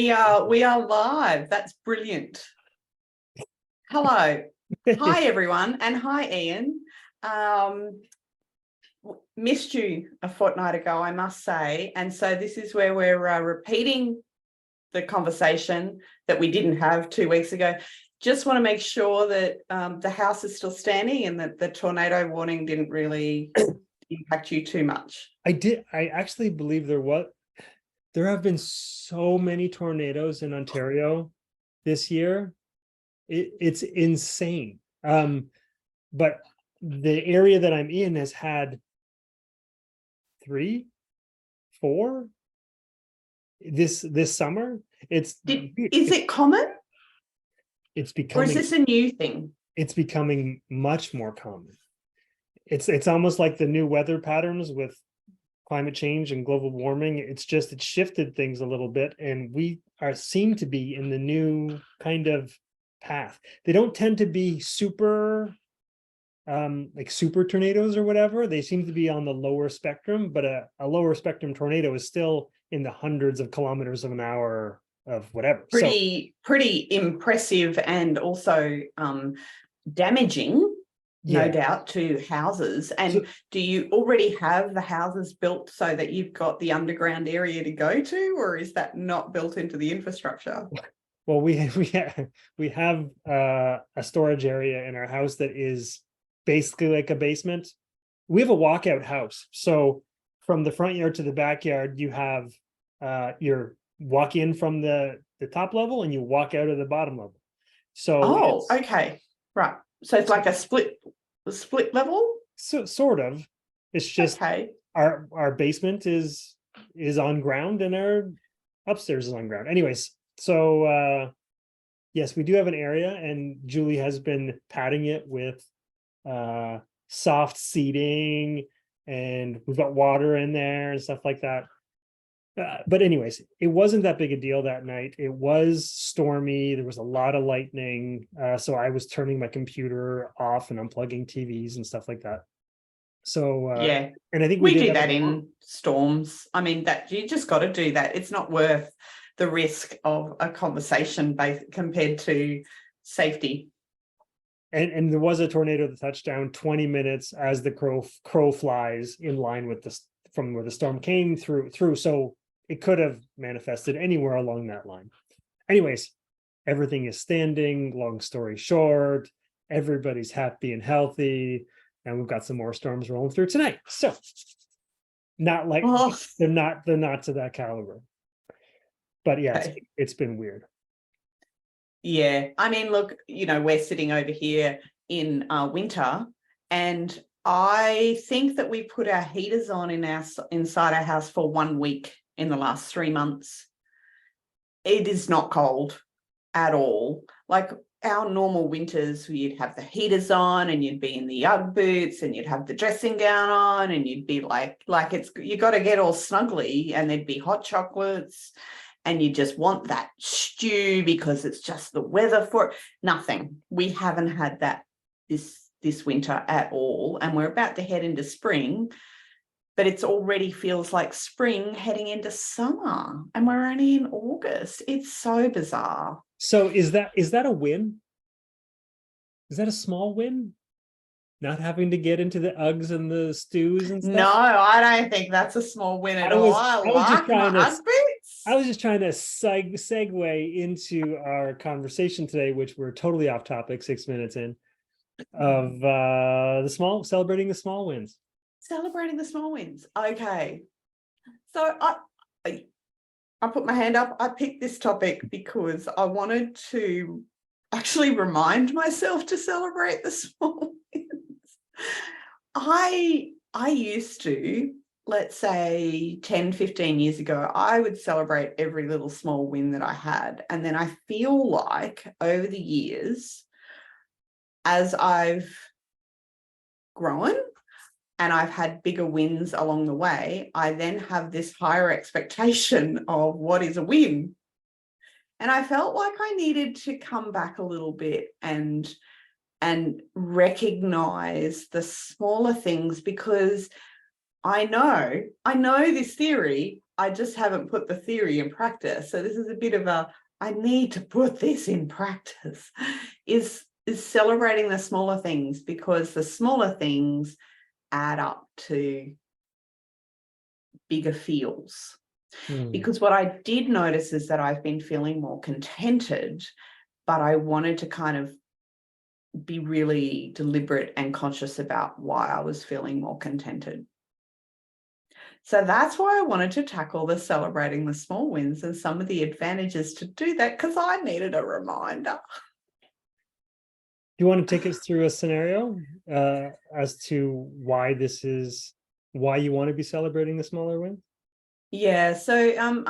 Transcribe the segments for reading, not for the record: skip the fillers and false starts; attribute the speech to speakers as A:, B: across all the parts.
A: We are live. That's brilliant. Hello. Hi, everyone. And hi, Ian. Missed you a fortnight ago, I must say. And so this is where we're repeating the conversation that we didn't have 2 weeks ago. Just want to make sure that the house is still standing and that the tornado warning didn't really impact you too much.
B: I actually believe there have been so many tornadoes in Ontario this year. It's insane. But the area that I'm in has had 3, 4 this summer.
A: Is it common?
B: It's
A: Or
B: becoming,
A: is this a new thing?
B: it's becoming much more common. It's almost like the new weather patterns with climate change and global warming. It's shifted things a little bit, and we seem to be in the new kind of path. They don't tend to be super like super tornadoes or whatever. They seem to be on the lower spectrum, but a lower spectrum tornado is still in the hundreds of kilometers of an hour of whatever.
A: Pretty impressive, and also damaging, no doubt, to houses. And do you already have the houses built so that you've got the underground area to go to, or is that not built into the infrastructure?
B: Well, we have a storage area in our house that is basically like a basement. We have a walkout house, so from the front yard to the backyard, you have your walk in from the top level and you walk out of the bottom level. So
A: okay, right. So it's like a split level.
B: So sort of. It's just our basement is on ground and our upstairs is on ground. Anyways, so yes, we do have an area, and Julie has been padding it with soft seating, and we've got water in there and stuff like that. But anyways, it wasn't that big a deal that night. It was stormy. There was a lot of lightning. So I was turning my computer off and unplugging TVs and stuff like that. So
A: yeah,
B: and I think
A: we do that in storms. I mean, that you just got to do that. It's not worth the risk of a conversation compared to safety.
B: And there was a tornado that touched down 20 minutes as the crow flies, in line with from where the storm came through. So it could have manifested anywhere along that line. Anyways, everything is standing. Long story short, everybody's happy and healthy, and we've got some more storms rolling through tonight. So not like they're not to that caliber. But yeah, it's been weird.
A: Yeah, I mean, look, we're sitting over here in winter, and I think that we put our heaters on inside our house for 1 week in the last 3 months. It is not cold at all. Like our normal winters, you'd have the heaters on and you'd be in the Ugg boots and you'd have the dressing gown on and you'd be like you got to get all snuggly, and there'd be hot chocolates. And you just want that stew because it's just the weather for it. Nothing. We haven't had that this winter at all. And we're about to head into spring, but it's already feels like spring heading into summer. And we're only in August. It's so bizarre.
B: So is that a win? Is that a small win? Not having to get into the Uggs and the stews and stuff?
A: No, I don't think that's a small win at all. I like my Ugg boots.
B: I was just trying to segue into our conversation today, which we're totally off topic 6 minutes in, of celebrating the small wins.
A: Celebrating the small wins. Okay. So I put my hand up. I picked this topic because I wanted to actually remind myself to celebrate the small wins. I used to, let's say 10, 15 years ago, I would celebrate every little small win that I had. And then I feel like over the years, as I've grown and I've had bigger wins along the way, I then have this higher expectation of what is a win. And I felt like I needed to come back a little bit and recognize the smaller things, because I know this theory. I just haven't put the theory in practice. So this is a bit of a, I need to put this in practice, is celebrating the smaller things, because the smaller things add up to bigger feels. Because what I did notice is that I've been feeling more contented, but I wanted to kind of be really deliberate and conscious about why I was feeling more contented. So that's why I wanted to tackle the celebrating the small wins and some of the advantages to do that, because I needed a reminder.
B: Do you want to take us through a scenario as to why you want to be celebrating the smaller wins?
A: Yeah, so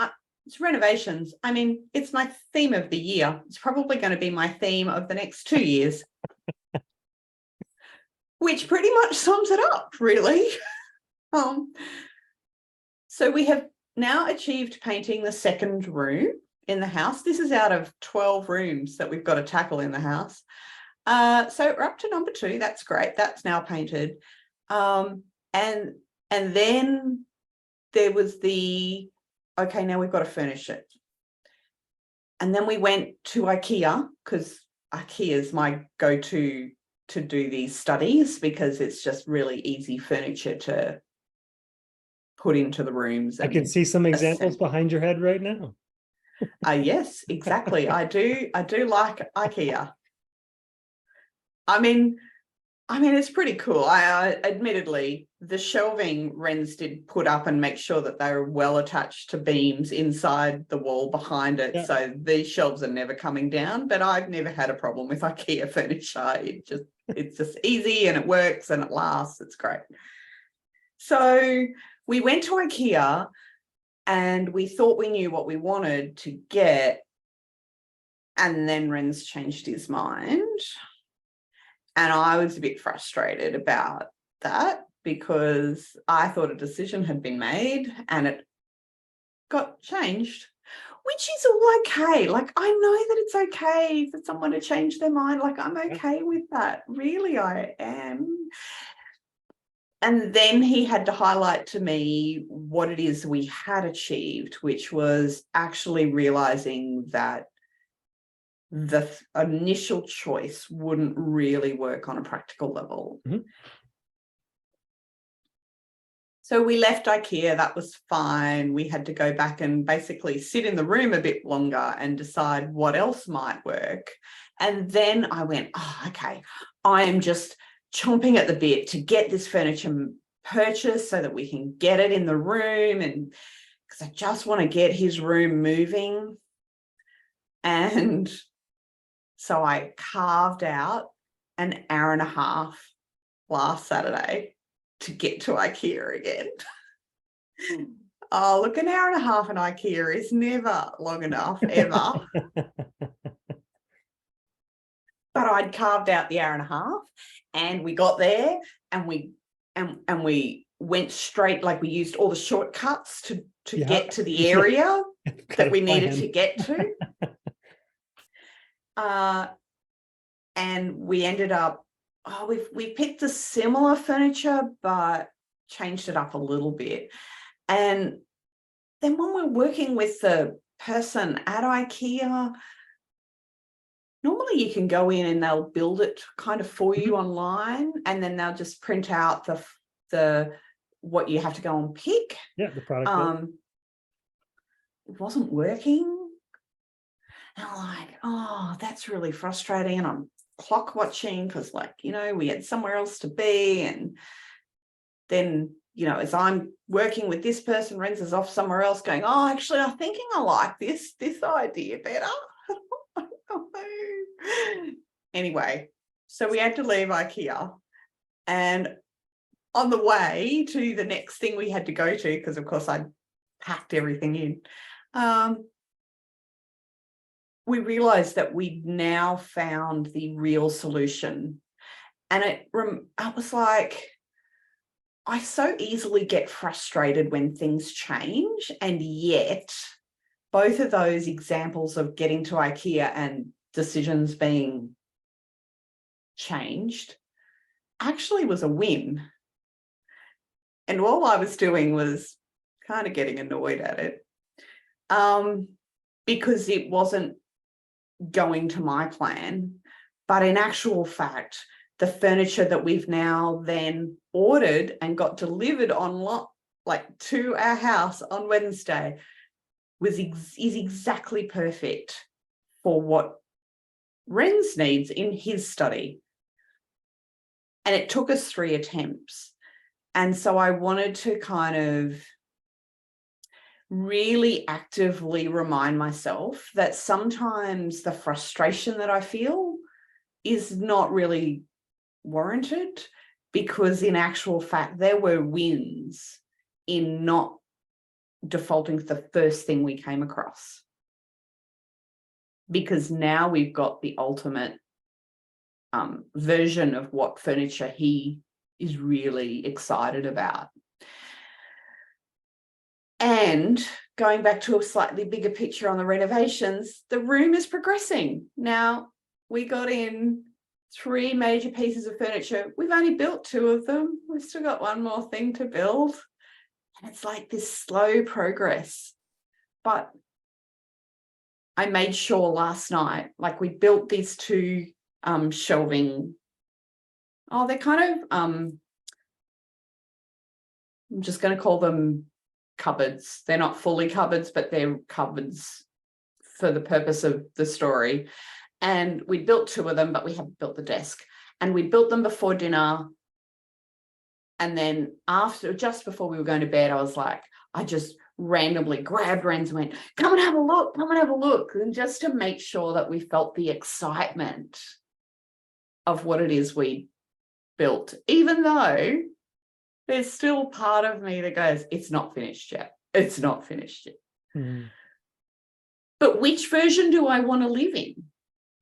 A: it's renovations. I mean, it's my theme of the year. It's probably going to be my theme of the next 2 years, which pretty much sums it up, really. So we have now achieved painting the second room in the house. This is out of 12 rooms that we've got to tackle in the house. So we're up to number 2. That's great. That's now painted. And then there was okay, now we've got to furnish it. And then we went to IKEA, because IKEA is my go-to to do these studies, because it's just really easy furniture to put into the rooms.
B: I can see some examples behind your head right now.
A: Yes, exactly. I do like IKEA. I mean, it's pretty cool. I admittedly, the shelving Renz did put up and make sure that they were well attached to beams inside the wall behind it. Yeah. So these shelves are never coming down, but I've never had a problem with IKEA furniture. It's just easy and it works and it lasts. It's great. So we went to IKEA and we thought we knew what we wanted to get. And then Renz changed his mind. And I was a bit frustrated about that, because I thought a decision had been made and it got changed, which is all okay. Like, I know that it's okay for someone to change their mind. Like, I'm okay with that. Really, I am. And then he had to highlight to me what it is we had achieved, which was actually realizing that the initial choice wouldn't really work on a practical level. Mm-hmm. So we left IKEA, that was fine. We had to go back and basically sit in the room a bit longer and decide what else might work. And then I went, oh, okay, I am just chomping at the bit to get this furniture purchased so that we can get it in the room, and because I just want to get his room moving. And so I carved out an hour and a half last Saturday to get to IKEA again. Oh, look, an hour and a half in IKEA is never long enough, ever. But I'd carved out the hour and a half, and we got there, and we went straight, like we used all the shortcuts to get to the area that we needed to get to. And we ended up, we picked a similar furniture, but changed it up a little bit. And then when we're working with the person at IKEA, normally you can go in and they'll build it kind of for you online, and then they'll just print out the what you have to go and pick.
B: Yeah, the product.
A: It wasn't working. And I'm like, oh, that's really frustrating. And I'm clock watching because, like, we had somewhere else to be. And then, as I'm working with this person, Renz is off somewhere else going, oh, actually, I'm thinking I like this idea better. Anyway, so we had to leave IKEA. And on the way to the next thing we had to go to, because, of course, I'd packed everything in, we realized that we'd now found the real solution. And it was like, I so easily get frustrated when things change. And yet both of those examples of getting to IKEA and decisions being changed actually was a win. And all I was doing was kind of getting annoyed at it. Because it wasn't going to my plan. But in actual fact, the furniture that we've now then ordered and got delivered to our house on Wednesday is exactly perfect for what Ren's needs in his study. And it took us 3 attempts. And so I wanted to kind of really actively remind myself that sometimes the frustration that I feel is not really warranted, because in actual fact, there were wins in not defaulting to the first thing we came across. Because now we've got the ultimate version of what furniture he is really excited about. And going back to a slightly bigger picture on the renovations, the room is progressing. Now, we got in 3 major pieces of furniture. We've only built 2 of them. We've still got 1 more thing to build. And it's like this slow progress. But I made sure last night, like we built these 2 shelving. Oh, they're kind of, I'm just going to call them cupboards. They're not fully cupboards, but they're cupboards for the purpose of the story. And we built 2 of them, but we haven't built the desk. And we built them before dinner. And then just before we were going to bed, I was like, I just randomly grabbed Ren's and went, come and have a look, come and have a look. And just to make sure that we felt the excitement of what it is we built, even though there's still part of me that goes, it's not finished yet. It's not finished yet.
B: Mm-hmm.
A: But which version do I want to live in?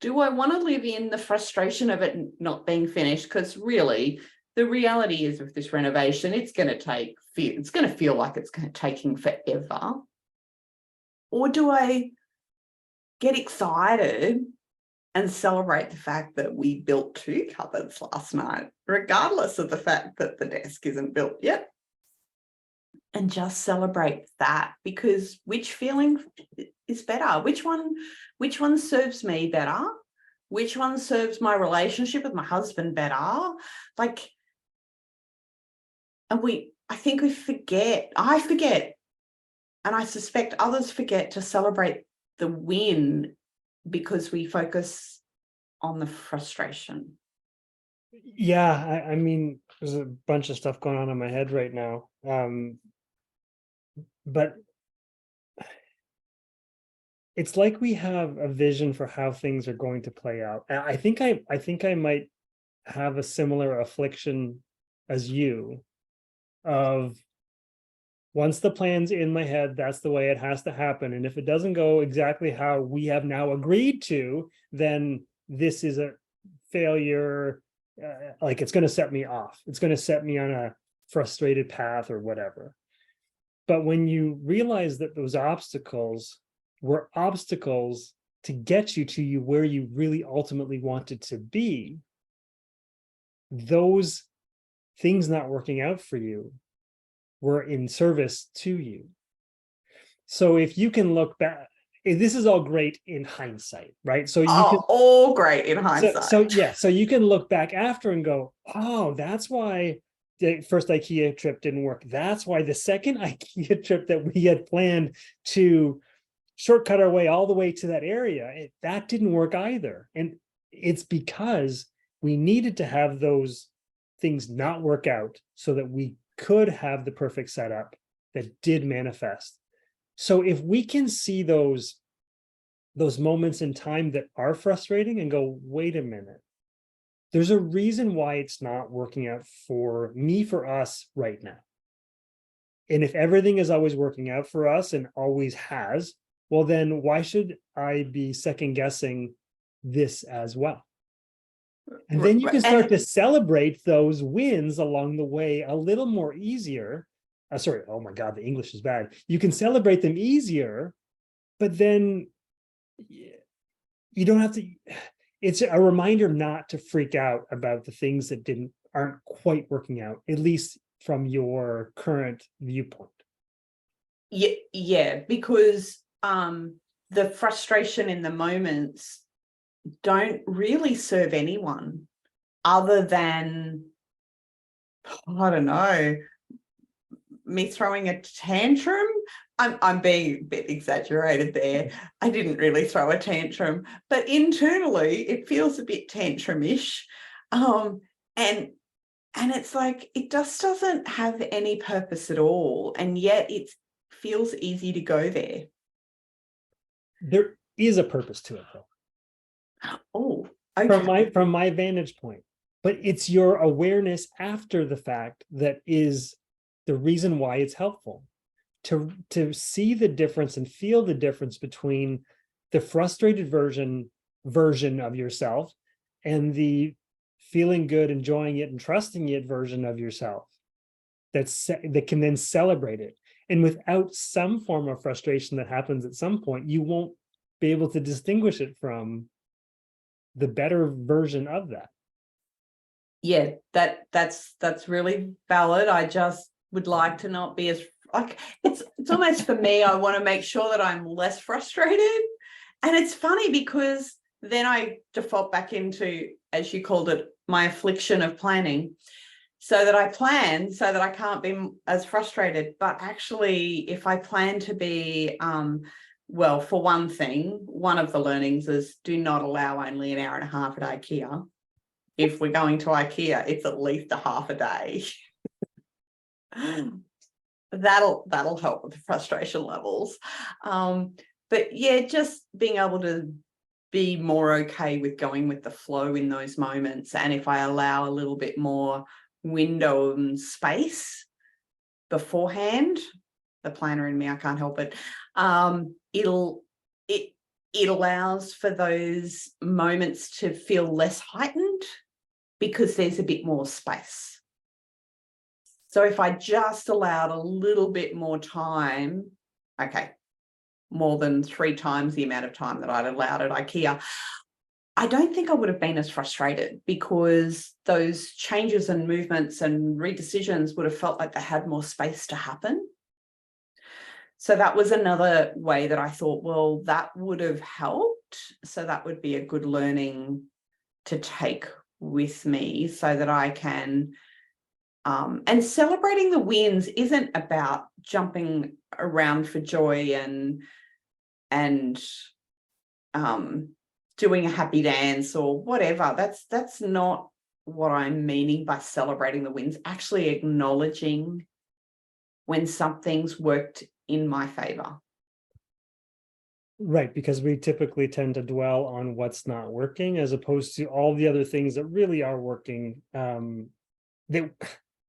A: Do I want to live in the frustration of it not being finished? Because really, the reality is with this renovation, it's going to feel like it's taking forever. Or do I get excited and celebrate the fact that we built 2 cupboards last night, regardless of the fact that the desk isn't built yet? And just celebrate that, because which feeling is better? Which one serves me better? Which one serves my relationship with my husband better? Like, and I think we forget, I forget, and I suspect others forget to celebrate the win because we focus on the frustration.
B: Yeah, I mean, there's a bunch of stuff going on in my head right now. But it's like we have a vision for how things are going to play out. I think I might have a similar affliction as you, of once the plan's in my head, that's the way it has to happen. And if it doesn't go exactly how we have now agreed to, then this is a failure. Like it's going to set me off. It's going to set me on a frustrated path or whatever. But when you realize that those obstacles were obstacles to get you to where you really ultimately wanted to be, those things not working out for you were in service to you. So if you can look back, this is all great in hindsight, right? So
A: all great in hindsight.
B: So you can look back after and go, oh, that's why the first IKEA trip didn't work. That's why the second IKEA trip that we had planned to shortcut our way all the way to that area, that didn't work either. And it's because we needed to have those things not work out so that we could have the perfect setup that did manifest. So if we can see those moments in time that are frustrating and go, wait a minute, there's a reason why it's not working out for me, for us right now. And if everything is always working out for us and always has, well, then why should I be second guessing this as well? And then you can start to celebrate those wins along the way a little more easier. Sorry, oh my God, the English is bad. You can celebrate them easier, but then you don't have to. It's a reminder not to freak out about the things that aren't quite working out, at least from your current viewpoint.
A: Yeah, because the frustration in the moments don't really serve anyone other than, I don't know, me throwing a tantrum. I'm being a bit exaggerated there. I didn't really throw a tantrum, but internally it feels a bit tantrumish. And it's like, it just doesn't have any purpose at all. And yet it feels easy to go there.
B: There is a purpose to it, though.
A: Oh, okay.
B: From my vantage point, but it's your awareness after the fact that is the reason why it's helpful to see the difference and feel the difference between the frustrated version of yourself and the feeling good, enjoying it, and trusting it version of yourself that can then celebrate it. And without some form of frustration that happens at some point, you won't be able to distinguish it from the better version of that.
A: Yeah, that's really valid. I just would like to not be as, like, it's almost, for me, I want to make sure that I'm less frustrated. And it's funny because then I default back into, as you called it, my affliction of planning, so that I plan so that I can't be as frustrated. But actually, if I plan to be, well, for one thing, one of the learnings is do not allow only an hour and a half at IKEA. If we're going to IKEA, it's at least a half a day. That'll help with the frustration levels. But yeah, just being able to be more okay with going with the flow in those moments. And if I allow a little bit more window and space beforehand, the planner in me, I can't help it. It allows for those moments to feel less heightened because there's a bit more space. So if I just allowed a little bit more time, okay, more than 3 times the amount of time that I'd allowed at IKEA, I don't think I would have been as frustrated, because those changes and movements and redecisions would have felt like they had more space to happen. So that was another way that I thought, well, that would have helped. So that would be a good learning to take with me so that I can, and celebrating the wins isn't about jumping around for joy and doing a happy dance or whatever. That's not what I'm meaning by celebrating the wins. Actually acknowledging when something's worked in my favor.
B: Right, because we typically tend to dwell on what's not working as opposed to all the other things that really are working,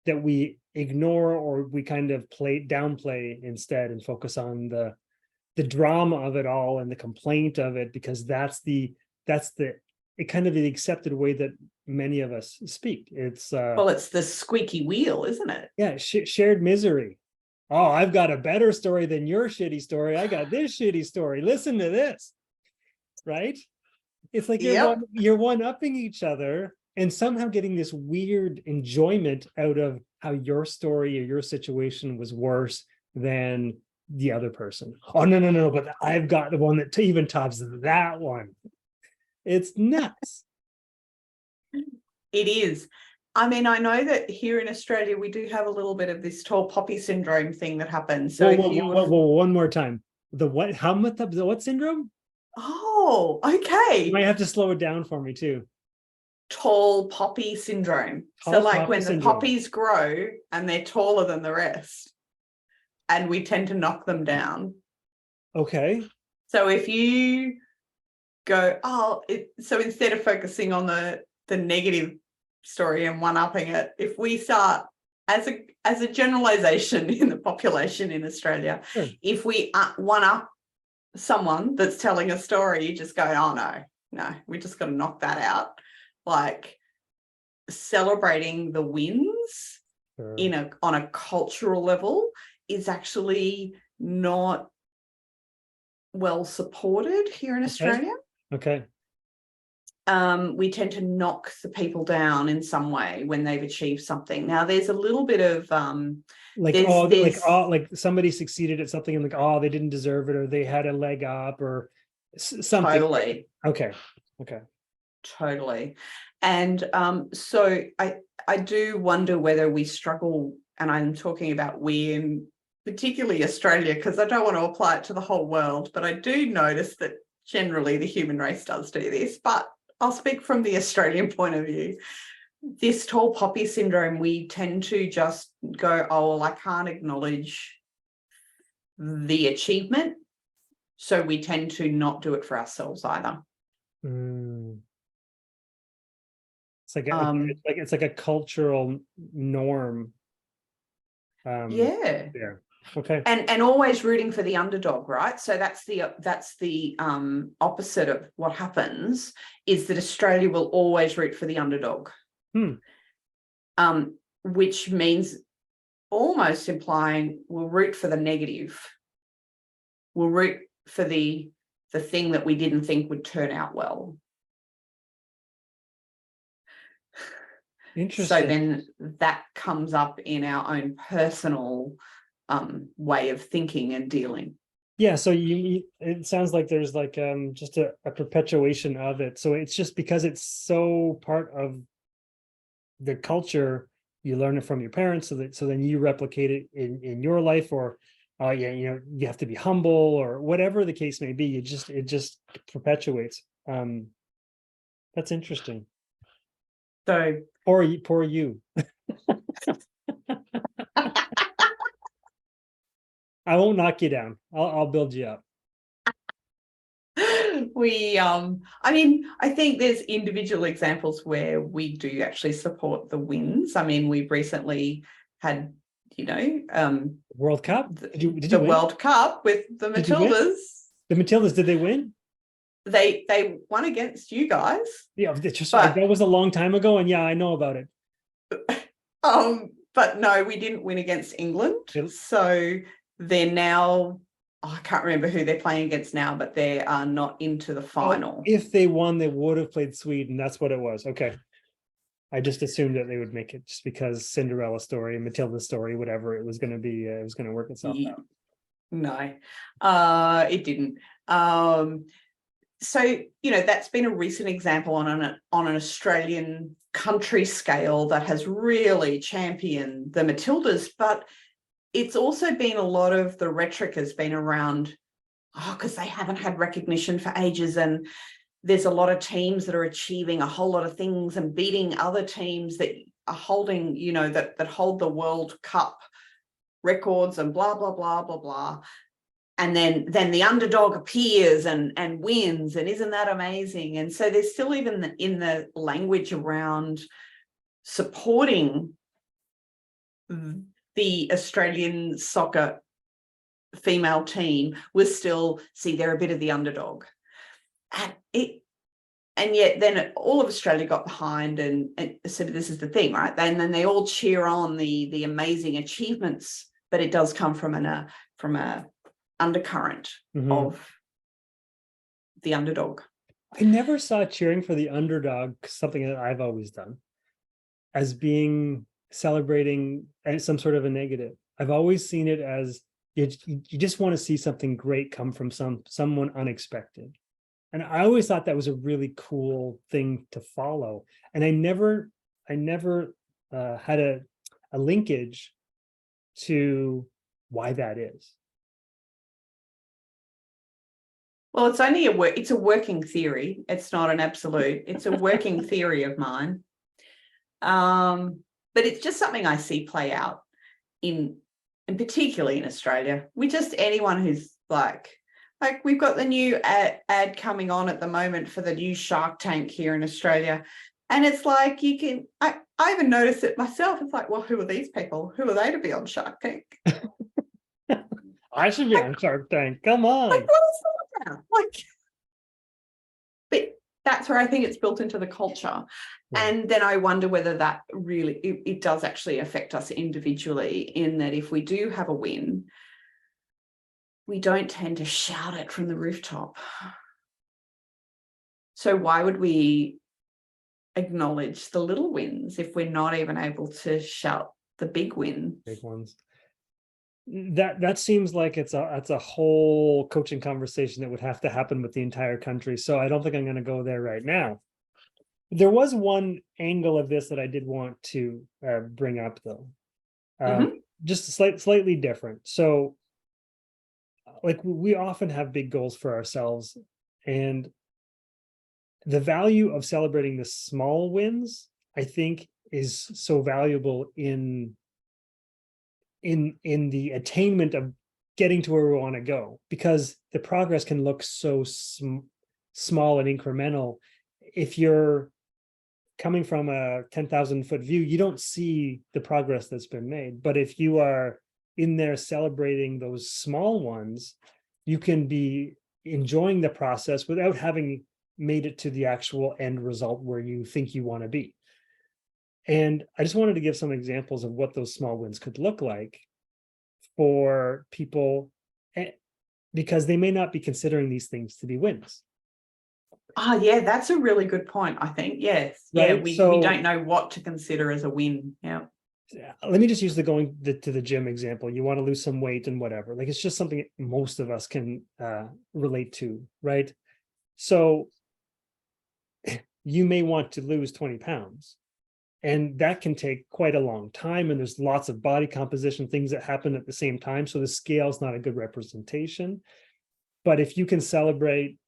B: that we ignore, or we kind of downplay instead, and focus on the drama of it all and the complaint of it, because that's the kind of the accepted way that many of us speak. It's
A: well, it's the squeaky wheel, isn't it?
B: Yeah, shared misery. Oh, I've got a better story than your shitty story. I got this shitty story. Listen to this. Right? It's like you're one-upping each other and somehow getting this weird enjoyment out of how your story or your situation was worse than the other person. Oh, no, but I've got the one that even tops that one. It's nuts.
A: It is. I mean, I know that here in Australia, we do have a little bit of this tall poppy syndrome thing that happens. So
B: one more time. The what? The what syndrome?
A: Oh, okay.
B: You might have to slow it down for me too.
A: Tall poppy syndrome. So like when the poppies grow and they're taller than the rest, and we tend to knock them down.
B: Okay.
A: So if you go, so instead of focusing on the negative story and one-upping it, if we start as a generalization in the population in Australia, sure, if we one-up someone that's telling a story, you just go, oh no, we just got to knock that out. Like celebrating the wins, sure, on a cultural level is actually not well supported here in Australia.
B: Okay.
A: we tend to knock the people down in some way when they've achieved something. Now, there's a little bit of
B: like somebody succeeded at something and like, oh, they didn't deserve it, or they had a leg up, or something.
A: Totally.
B: Okay.
A: Totally. And so I do wonder whether we struggle, and I'm talking about we in particularly Australia, because I don't want to apply it to the whole world, but I do notice that generally the human race does do this. But I'll speak from the Australian point of view. This tall poppy syndrome, we tend to just go, oh, well, I can't acknowledge the achievement. So we tend to not do it for ourselves either.
B: It's like a cultural norm.
A: Yeah.
B: Okay.
A: And always rooting for the underdog, right? So that's the opposite of what happens, is that Australia will always root for the underdog. Which means almost implying we'll root for the negative. We'll root for the thing that we didn't think would turn out well.
B: Interesting.
A: So then that comes up in our own personal way of thinking and dealing.
B: Yeah, so it sounds like there's like just a perpetuation of it. So it's just because it's so part of the culture, you learn it from your parents, so then you replicate it in your life, or you have to be humble, or whatever the case may be. It just perpetuates. That's interesting.
A: So
B: poor you. I won't knock you down. I'll build you up.
A: I mean, I think there's individual examples where we do actually support the wins. I mean, we've recently had,
B: World Cup. Did you
A: the
B: win?
A: World Cup with the Matildas.
B: The Matildas, did they win?
A: They won against you guys.
B: Yeah, that was a long time ago, and yeah, I know about it.
A: But no, we didn't win against England. So they're now, I can't remember who they're playing against now, but they are not into the final.
B: If they won, they would have played Sweden. That's what it was. Okay. I just assumed that they would make it just because Cinderella story, Matilda story, whatever it was going to be, it was going to work itself out.
A: No, it didn't. So, that's been a recent example on an Australian country scale that has really championed the Matildas, but it's also been a lot of the rhetoric has been around, because they haven't had recognition for ages, and there's a lot of teams that are achieving a whole lot of things and beating other teams that are holding, that hold the World Cup records and blah, blah, blah, blah, blah. And then the underdog appears and wins, and isn't that amazing? And so there's still, even in the language around supporting the Australian soccer female team, was still, see, they're a bit of the underdog. And yet then all of Australia got behind and said, this is the thing, right? And then they all cheer on the amazing achievements, but it does come from a undercurrent of the underdog.
B: I never saw cheering for the underdog, something that I've always done, as being celebrating some sort of a negative. I've always seen it as you just want to see something great come from someone unexpected. And I always thought that was a really cool thing to follow. And I never had a linkage to why that is.
A: Well, it's only it's a working theory. It's not an absolute. It's a working theory of mine. But it's just something I see play out and particularly in Australia. Anyone who's like we've got the new ad coming on at the moment for the new Shark Tank here in Australia. And it's like, I even noticed it myself. It's like, well, who are these people? Who are they to be on Shark Tank?
B: I should be on Shark Tank. Come on.
A: What is that about? But that's where I think it's built into the culture. Yeah. And then I wonder whether that really, it does actually affect us individually, in that if we do have a win, we don't tend to shout it from the rooftop. So why would we acknowledge the little wins if we're not even able to shout the big wins?
B: Big ones. That seems like it's a whole coaching conversation that would have to happen with the entire country. So I don't think I'm going to go there right now. There was one angle of this that I did want to bring up, though. Just slightly different. So, like, we often have big goals for ourselves, and the value of celebrating the small wins, I think, is so valuable in the attainment of getting to where we want to go, because the progress can look so small and incremental. If you're coming from a 10,000 foot view, you don't see the progress that's been made. But if you are in there celebrating those small ones, you can be enjoying the process without having made it to the actual end result where you think you want to be. And I just wanted to give some examples of what those small wins could look like for people, because they may not be considering these things to be wins.
A: Yeah, that's a really good point, I think. Yes.
B: Right?
A: Yeah, we
B: So,
A: don't know what to consider as a win. Yeah.
B: Let me just use the going to the gym example. You want to lose some weight and whatever. Like, it's just something most of us can relate to, right? So you may want to lose 20 pounds. And that can take quite a long time. And there's lots of body composition things that happen at the same time. So the scale is not a good representation. But if you can celebrate,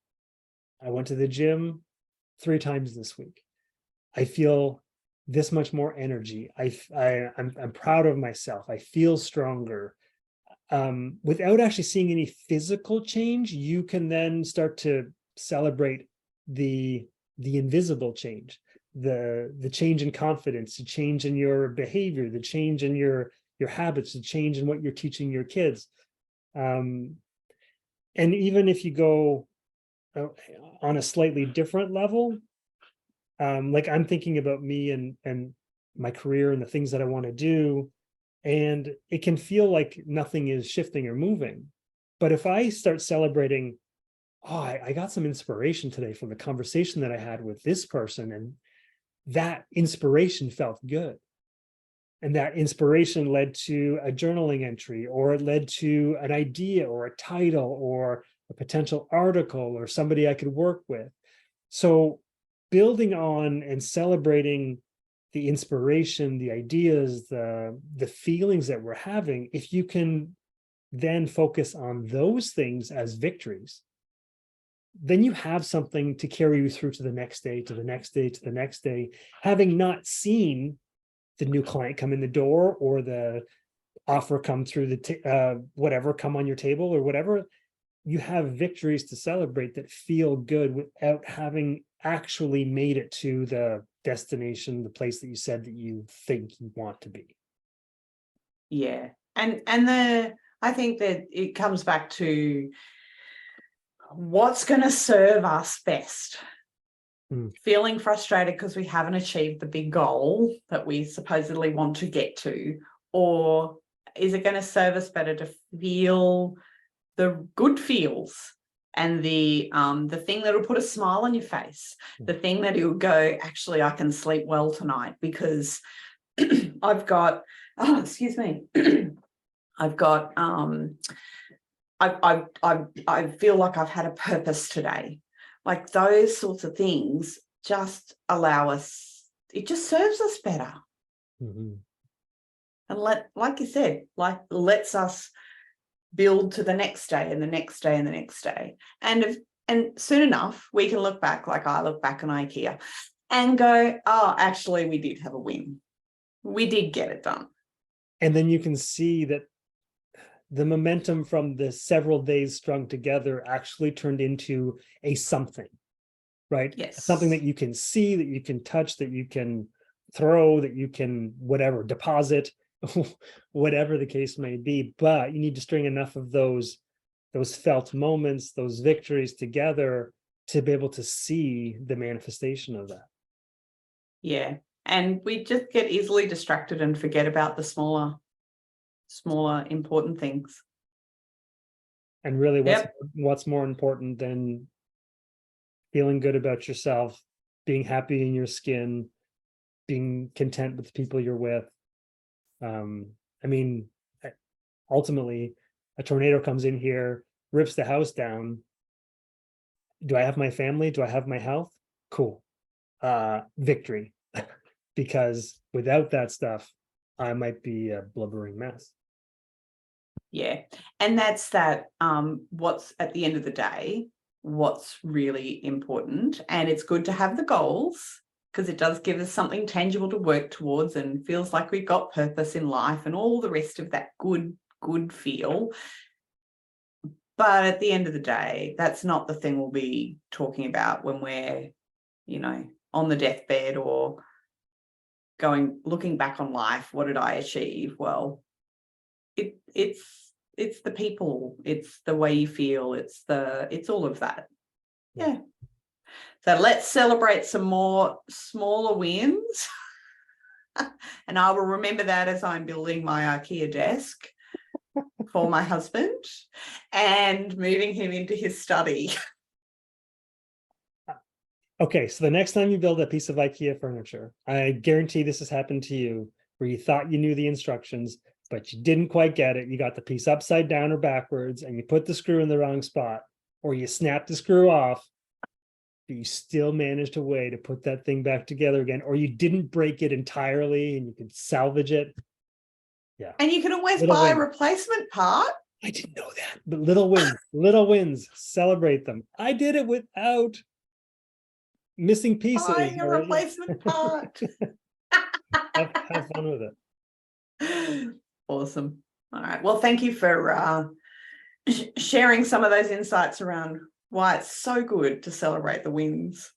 B: I went to the gym 3 times this week. I feel this much more energy. I'm proud of myself. I feel stronger. Without actually seeing any physical change, you can then start to celebrate the invisible change. The change in confidence, the change in your behavior, the change in your habits, the change in what you're teaching your kids. And even if you go on a slightly different level, like, I'm thinking about me and my career and the things that I want to do, and it can feel like nothing is shifting or moving. But if I start celebrating, oh, I got some inspiration today from the conversation that I had with this person, and that inspiration felt good. And that inspiration led to a journaling entry, or it led to an idea or a title or a potential article or somebody I could work with. So building on and celebrating the inspiration, the ideas, the feelings that we're having, if you can then focus on those things as victories, then you have something to carry you through to the next day, to the next day, to the next day, having not seen the new client come in the door or the offer come through the whatever come on your table or whatever. You have victories to celebrate that feel good without having actually made it to the destination, the place that you said that you think you want to be.
A: Yeah. And I think that it comes back to what's going to serve us best. Feeling frustrated because we haven't achieved the big goal that we supposedly want to get to, or is it going to serve us better to feel the good feels and the thing that'll put a smile on your face, the thing that you'll go, actually, I can sleep well tonight because I've got, excuse me, I've got, I feel like I've had a purpose today. Like, those sorts of things just allow us, it just serves us better. And like you said, lets us build to the next day and the next day and the next day. And soon enough, we can look back, like I look back on IKEA and go, oh, actually, we did have a win. We did get it done.
B: And then you can see that the momentum from the several days strung together actually turned into a something, right?
A: Yes.
B: Something that you can see, that you can touch, that you can throw, that you can whatever, deposit, whatever the case may be. But you need to string enough of those felt moments, those victories together to be able to see the manifestation of that.
A: Yeah. And we just get easily distracted and forget about the smaller important things.
B: And really, what's more important than feeling good about yourself, being happy in your skin, being content with the people you're with. I mean, ultimately, a tornado comes in here, rips the house down. Do I have my family? Do I have my health? Cool. Victory. Because without that stuff, I might be a blubbering mess.
A: Yeah. And that's that, what's at the end of the day, what's really important. And it's good to have the goals, because it does give us something tangible to work towards and feels like we've got purpose in life and all the rest of that good feel. But at the end of the day, that's not the thing we'll be talking about when we're, you know, on the deathbed or looking back on life. What did I achieve? Well, it's the people, it's the way you feel, it's all of that. Yeah. So let's celebrate some more smaller wins. And I will remember that as I'm building my IKEA desk for my husband and moving him into his study.
B: Okay, so the next time you build a piece of IKEA furniture, I guarantee this has happened to you, where you thought you knew the instructions, but you didn't quite get it. You got the piece upside down or backwards, and you put the screw in the wrong spot, or you snapped the screw off, but you still managed a way to put that thing back together again, or you didn't break it entirely and you could salvage it. Yeah.
A: And you can always
B: Little
A: buy a
B: win.
A: replacement part.
B: I didn't know that, but little wins, celebrate them. I did it without missing pieces.
A: Buying a replacement part.
B: Have fun with
A: it. Awesome. All right. Well, thank you for sharing some of those insights around why it's so good to celebrate the wins.